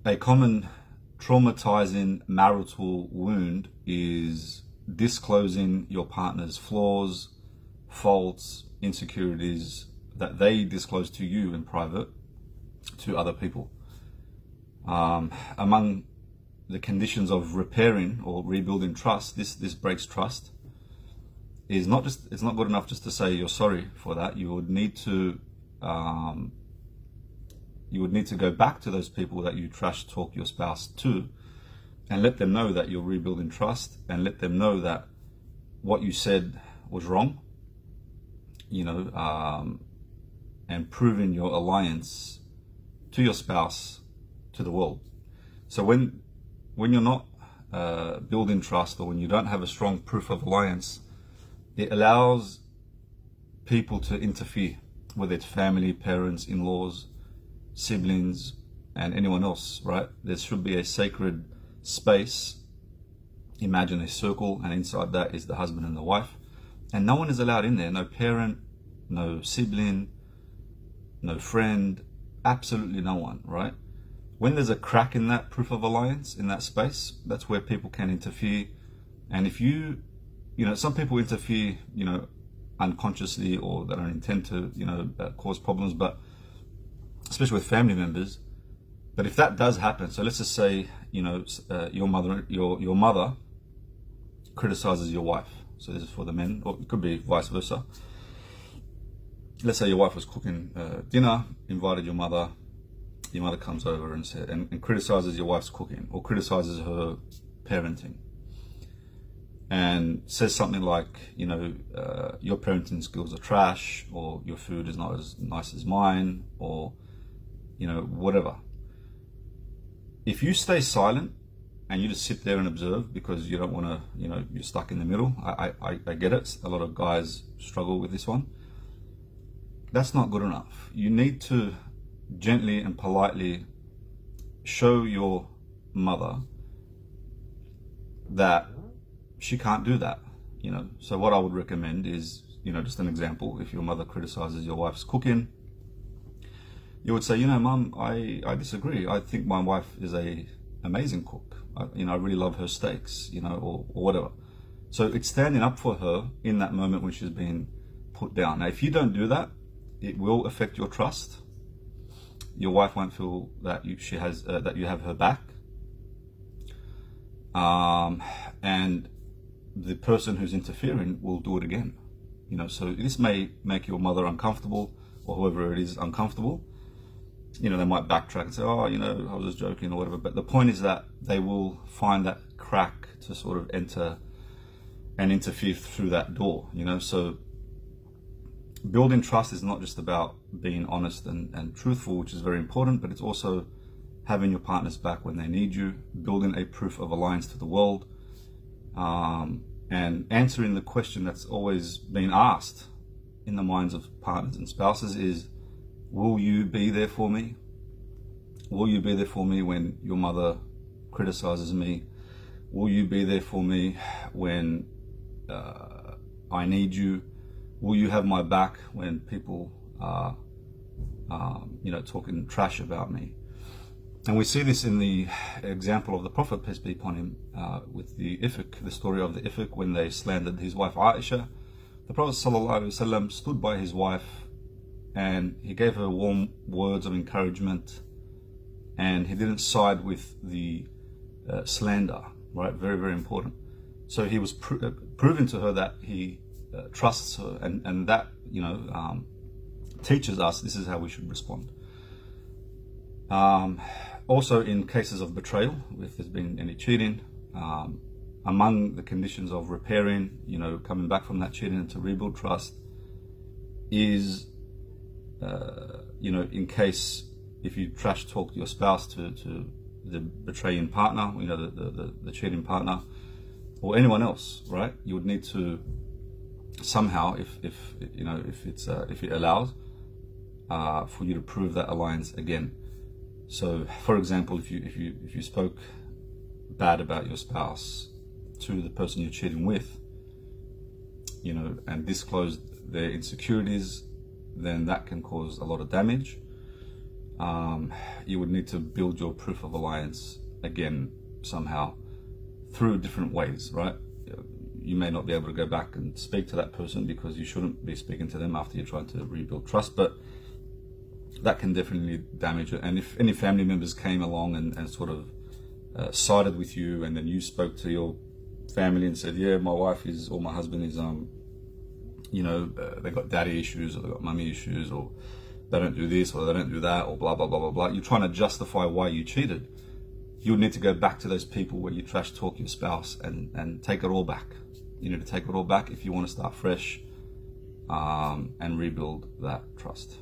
A common traumatizing marital wound is disclosing your partner's flaws, faults, insecurities that they disclose to you in private to other people. Among the conditions of repairing or rebuilding trust, this breaks trust, is not just, it's not good enough just to say you're sorry for that. You would need to go back to those people that you trash talk your spouse to and let them know that you're rebuilding trust, and let them know that what you said was wrong, and proving your alliance to your spouse to the world. So when you're not building trust, or when you don't have a strong proof of alliance, it allows people to interfere, whether it's family, parents, in-laws, siblings, and anyone else, right? There should be a sacred space. Imagine a circle, and inside that is the husband and the wife, and no one is allowed in there. No parent, no sibling, no friend, absolutely no one, right? When there's a crack in that proof of alliance, in that space, that's where people can interfere. And if some people interfere, unconsciously, or they don't intend to, cause problems, but especially with family members. But if that does happen, so let's just say, your mother criticizes your wife. So this is for the men, or it could be vice versa. Let's say your wife was cooking dinner, invited your mother. Your mother comes over and criticizes your wife's cooking, or criticizes her parenting, and says something like, your parenting skills are trash, or your food is not as nice as mine, or whatever. If you stay silent and you just sit there and observe because you don't want to, you're stuck in the middle. I get it. A lot of guys struggle with this one. That's not good enough. You need to gently and politely show your mother that she can't do that. So what I would recommend is, just an example. If your mother criticizes your wife's cooking, you would say, Mum, I disagree. I think my wife is a amazing cook. I really love her steaks, or whatever. So it's standing up for her in that moment when she's being put down. Now, if you don't do that, it will affect your trust. Your wife won't feel that you have her back, and the person who's interfering will do it again. So this may make your mother uncomfortable, or whoever it is uncomfortable. They might backtrack and say, oh, I was just joking, or whatever. But the point is that they will find that crack to sort of enter and interfere through that door. So building trust is not just about being honest and truthful, which is very important, but it's also having your partner's back when they need you, building a proof of alliance to the world, and answering the question that's always been asked in the minds of partners and spouses is, will you be there for me? Will you be there for me when your mother criticizes me? Will you be there for me when I need you? Will you have my back when people are, talking trash about me? And we see this in the example of the Prophet, peace be upon him, with the Ifk, the story of the Ifk, when they slandered his wife Aisha. The Prophet ﷺ stood by his wife, and he gave her warm words of encouragement, and he didn't side with the slander, right? Very, very important. So he was proving to her that he trusts her, and that, teaches us this is how we should respond. Also, in cases of betrayal, if there's been any cheating, among the conditions of repairing, coming back from that cheating and to rebuild trust is, in case if you trash talk your spouse to the betraying partner, the cheating partner, or anyone else, right? You would need to somehow, if it allows, for you to prove that alliance again. So, for example, if you spoke bad about your spouse to the person you're cheating with, and disclosed their insecurities, then that can cause a lot of damage. you would need to build your proof of alliance again somehow through different ways, right? You may not be able to go back and speak to that person because you shouldn't be speaking to them after you're trying to rebuild trust, but that can definitely damage it. And if any family members came along and sort of sided with you, and then you spoke to your family and said, yeah, my wife is, or my husband is, they've got daddy issues, or they've got mummy issues, or they don't do this, or they don't do that, or blah, blah, blah, blah, blah. You're trying to justify why you cheated. You would need to go back to those people where you trash talk your spouse and take it all back. You need to take it all back if you want to start fresh and rebuild that trust.